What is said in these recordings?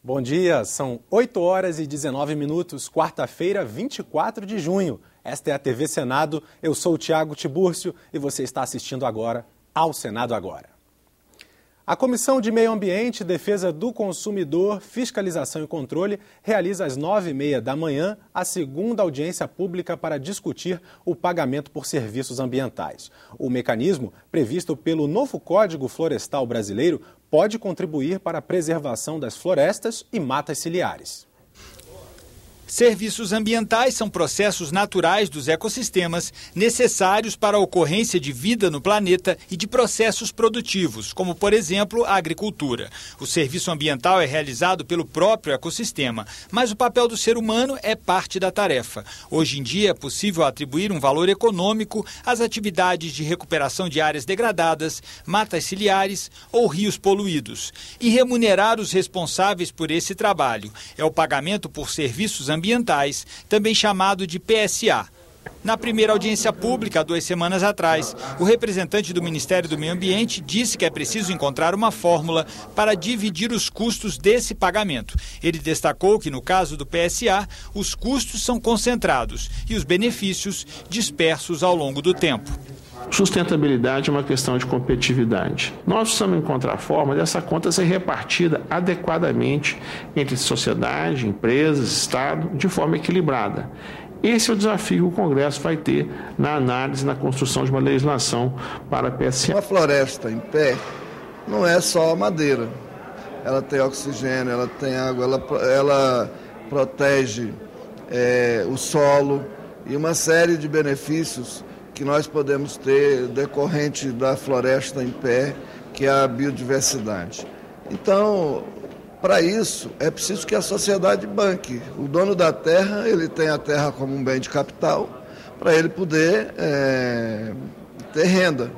Bom dia, são 8 horas e 19 minutos, quarta-feira, 24 de junho. Esta é a TV Senado, eu sou o Tiago Tibúrcio e você está assistindo agora ao Senado Agora. A Comissão de Meio Ambiente, Defesa do Consumidor, Fiscalização e Controle realiza às 9h30 da manhã a segunda audiência pública para discutir o pagamento por serviços ambientais. O mecanismo, previsto pelo novo Código Florestal Brasileiro, pode contribuir para a preservação das florestas e matas ciliares. Serviços ambientais são processos naturais dos ecossistemas necessários para a ocorrência de vida no planeta e de processos produtivos, como, por exemplo, a agricultura. O serviço ambiental é realizado pelo próprio ecossistema, mas o papel do ser humano é parte da tarefa. Hoje em dia é possível atribuir um valor econômico às atividades de recuperação de áreas degradadas, matas ciliares ou rios poluídos e remunerar os responsáveis por esse trabalho. É o pagamento por serviços ambientais, também chamado de PSA. Na primeira audiência pública, 2 semanas atrás, o representante do Ministério do Meio Ambiente disse que é preciso encontrar uma fórmula para dividir os custos desse pagamento. Ele destacou que, no caso do PSA, os custos são concentrados e os benefícios dispersos ao longo do tempo. Sustentabilidade é uma questão de competitividade. Nós precisamos encontrar a forma dessa conta ser repartida adequadamente entre sociedade, empresas, Estado, de forma equilibrada. Esse é o desafio que o Congresso vai ter na análise, na construção de uma legislação para a PSA. Uma floresta em pé não é só madeira. Ela tem oxigênio, ela tem água, ela protege o solo e uma série de benefícios que nós podemos ter decorrente da floresta em pé, que é a biodiversidade. Então, para isso, é preciso que a sociedade banque. O dono da terra, ele tem a terra como um bem de capital, para ele poder ter renda.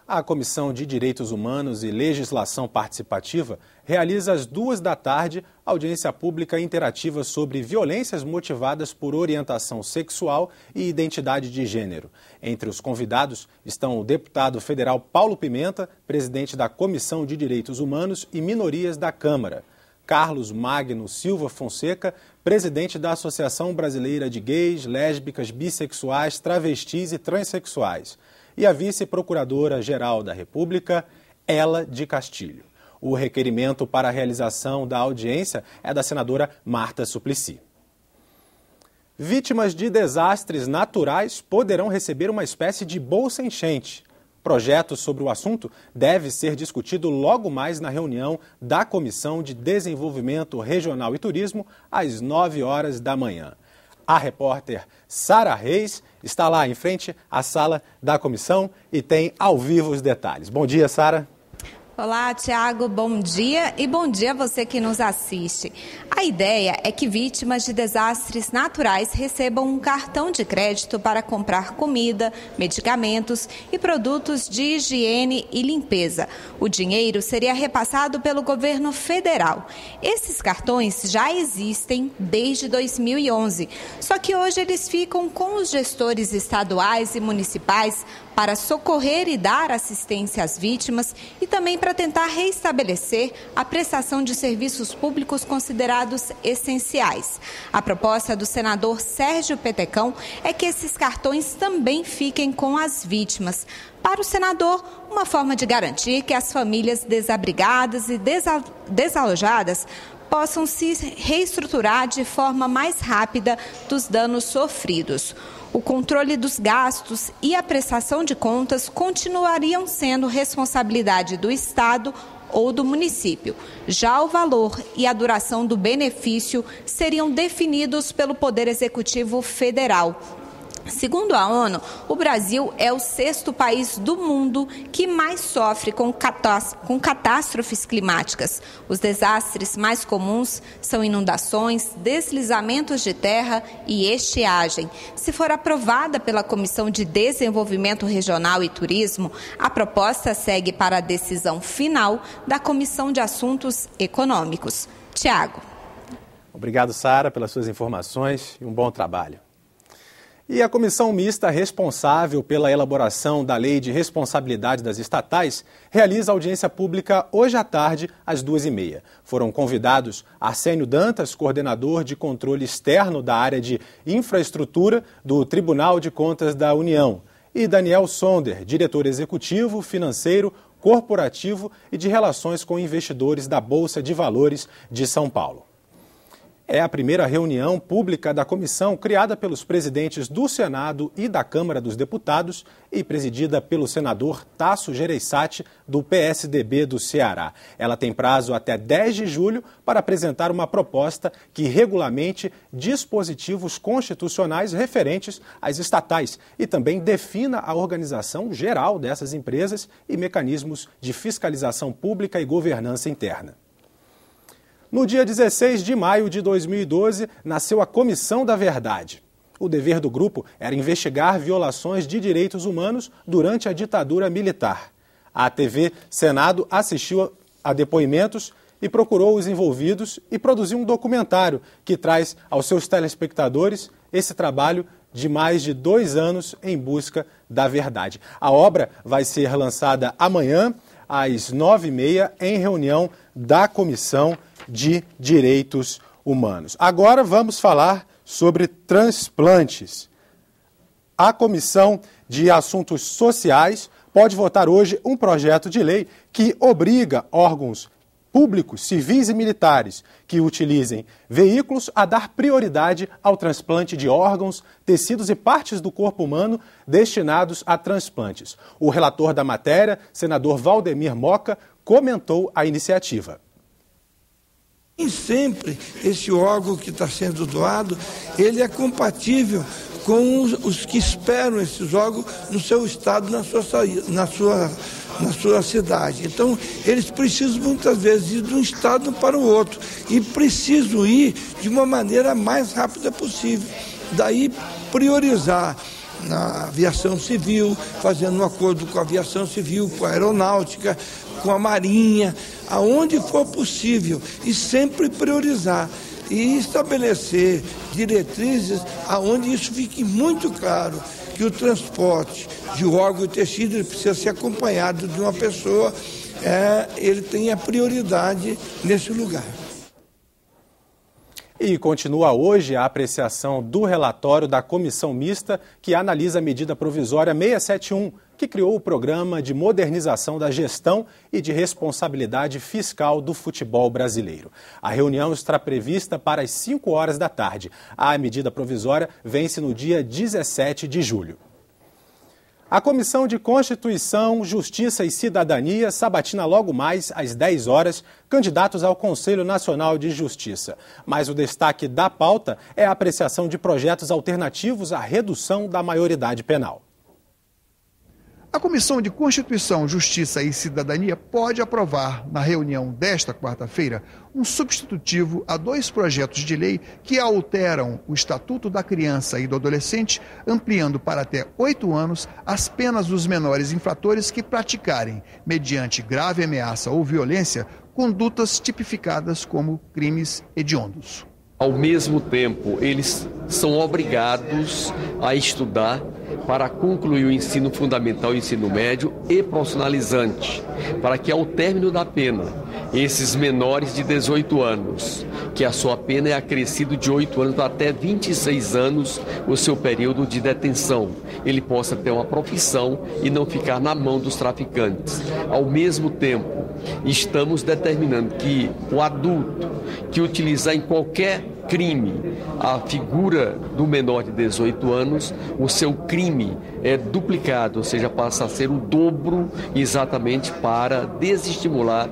A Comissão de Direitos Humanos e Legislação Participativa realiza às 14h audiência pública interativa sobre violências motivadas por orientação sexual e identidade de gênero. Entre os convidados estão o deputado federal Paulo Pimenta, presidente da Comissão de Direitos Humanos e Minorias da Câmara, Carlos Magno Silva Fonseca, presidente da Associação Brasileira de Gays, Lésbicas, Bissexuais, Travestis e Transsexuais, e a vice-procuradora-geral da República, Ela de Castilho. O requerimento para a realização da audiência é da senadora Marta Suplicy. Vítimas de desastres naturais poderão receber uma espécie de bolsa enchente. Projeto sobre o assunto deve ser discutido logo mais na reunião da Comissão de Desenvolvimento Regional e Turismo, às 9h da manhã. A repórter Sara Reis está lá em frente à sala da comissão e tem ao vivo os detalhes. Bom dia, Sara. Olá, Tiago, bom dia e bom dia a você que nos assiste. A ideia é que vítimas de desastres naturais recebam um cartão de crédito para comprar comida, medicamentos e produtos de higiene e limpeza. O dinheiro seria repassado pelo governo federal. Esses cartões já existem desde 2011, só que hoje eles ficam com os gestores estaduais e municipais para socorrer e dar assistência às vítimas e também para tentar reestabelecer a prestação de serviços públicos considerados essenciais. A proposta do senador Sérgio Petecão é que esses cartões também fiquem com as vítimas. Para o senador, uma forma de garantir que as famílias desabrigadas e desalojadas possam se reestruturar de forma mais rápida dos danos sofridos. O controle dos gastos e a prestação de contas continuariam sendo responsabilidade do Estado ou do município. Já o valor e a duração do benefício seriam definidos pelo Poder Executivo Federal. Segundo a ONU, o Brasil é o 6º país do mundo que mais sofre com catástrofes climáticas. Os desastres mais comuns são inundações, deslizamentos de terra e estiagem. Se for aprovada pela Comissão de Desenvolvimento Regional e Turismo, a proposta segue para a decisão final da Comissão de Assuntos Econômicos. Tiago. Obrigado, Sara, pelas suas informações e um bom trabalho. E a comissão mista responsável pela elaboração da Lei de Responsabilidade das Estatais realiza audiência pública hoje à tarde, às 14h30. Foram convidados Arsênio Dantas, coordenador de controle externo da área de infraestrutura do Tribunal de Contas da União, e Daniel Sonder, diretor executivo, financeiro, corporativo e de relações com investidores da Bolsa de Valores de São Paulo. É a primeira reunião pública da comissão criada pelos presidentes do Senado e da Câmara dos Deputados e presidida pelo senador Tasso Gereissati, do PSDB do Ceará. Ela tem prazo até 10 de julho para apresentar uma proposta que regulamente dispositivos constitucionais referentes às estatais e também defina a organização geral dessas empresas e mecanismos de fiscalização pública e governança interna. No dia 16 de maio de 2012, nasceu a Comissão da Verdade. O dever do grupo era investigar violações de direitos humanos durante a ditadura militar. A TV Senado assistiu a depoimentos e procurou os envolvidos e produziu um documentário que traz aos seus telespectadores esse trabalho de mais de 2 anos em busca da verdade. A obra vai ser lançada amanhã, às 9h30, em reunião da Comissão de Direitos Humanos. Agora vamos falar sobre transplantes. A Comissão de Assuntos Sociais pode votar hoje um projeto de lei que obriga órgãos públicos, civis e militares que utilizem veículos a dar prioridade ao transplante de órgãos, tecidos e partes do corpo humano destinados a transplantes. O relator da matéria, senador Valdemir Moca, comentou a iniciativa. Nem sempre esse órgão que está sendo doado, ele é compatível com os que esperam esses órgãos no seu estado, na sua cidade. Então, eles precisam muitas vezes ir de um estado para o outro e precisam ir de uma maneira mais rápida possível. Daí, priorizar na aviação civil, fazendo um acordo com a aviação civil, com a aeronáutica, com a marinha, aonde for possível, e sempre priorizar e estabelecer diretrizes aonde isso fique muito claro, que o transporte de órgão e tecido ele precisa ser acompanhado de uma pessoa, ele tem a prioridade nesse lugar. E continua hoje a apreciação do relatório da Comissão Mista que analisa a medida provisória 671, que criou o Programa de Modernização da Gestão e de Responsabilidade Fiscal do Futebol Brasileiro. A reunião está prevista para as 5h da tarde. A medida provisória vence no dia 17 de julho. A Comissão de Constituição, Justiça e Cidadania sabatina logo mais às 10h candidatos ao Conselho Nacional de Justiça. Mas o destaque da pauta é a apreciação de projetos alternativos à redução da maioridade penal. A Comissão de Constituição, Justiça e Cidadania pode aprovar, na reunião desta quarta-feira, um substitutivo a 2 projetos de lei que alteram o Estatuto da Criança e do Adolescente, ampliando para até 8 anos as penas dos menores infratores que praticarem, mediante grave ameaça ou violência, condutas tipificadas como crimes hediondos. Ao mesmo tempo, eles são obrigados a estudar para concluir o ensino fundamental e o ensino médio e profissionalizante, para que ao término da pena, esses menores de 18 anos, que a sua pena é acrescido de 8 anos até 26 anos, o seu período de detenção, ele possa ter uma profissão e não ficar na mão dos traficantes. Ao mesmo tempo, estamos determinando que o adulto que utilizar em qualquer crime a figura do menor de 18 anos, o seu crime é duplicado, ou seja, passa a ser o dobro, exatamente para desestimular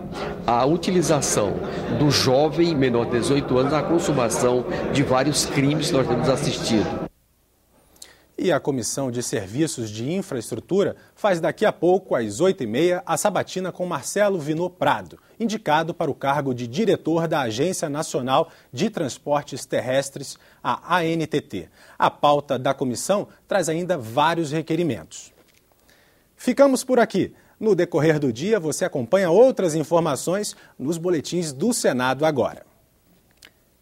a utilização do jovem menor de 18 anos na consumação de vários crimes que nós temos assistido. E a Comissão de Serviços de Infraestrutura faz daqui a pouco, às 8h30, a sabatina com Marcelo Vinô Prado, indicado para o cargo de diretor da Agência Nacional de Transportes Terrestres, a ANTT. A pauta da comissão traz ainda vários requerimentos. Ficamos por aqui. No decorrer do dia, você acompanha outras informações nos boletins do Senado agora.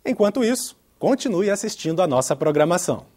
Enquanto isso, continue assistindo a nossa programação.